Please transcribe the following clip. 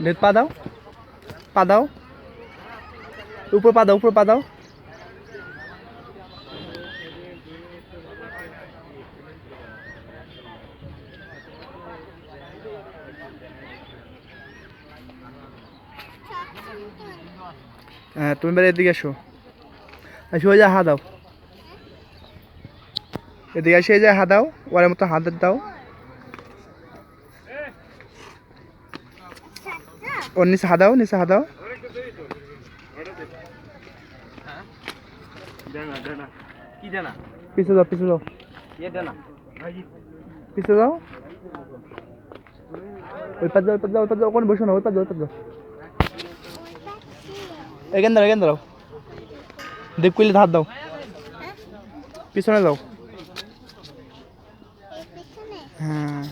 Late পা দাও, পা দাও, উপর পা দাও, উপর পা দাও। হ্যাঁ তুমি এবার এদিকে এসো, এসে ওই যে হাত দাও, এদিকে এসে যে হাত দাও, ওর মতো হাত দাও, ওর নিচে হাত দাও, নিচে হাত দাও। পিছে যাও, পিছে যাও, পিছে যাও, ওই পাশ যাও, ওই পাশ যাও, ওই পাশ যাও, ওখানে বসো না, ওই পাশ যাও, ওই পাশ যাও, এখান দাও, এখান দাও, দেখ কইলে হাত দাও, পিছনে যাও। হ্যাঁ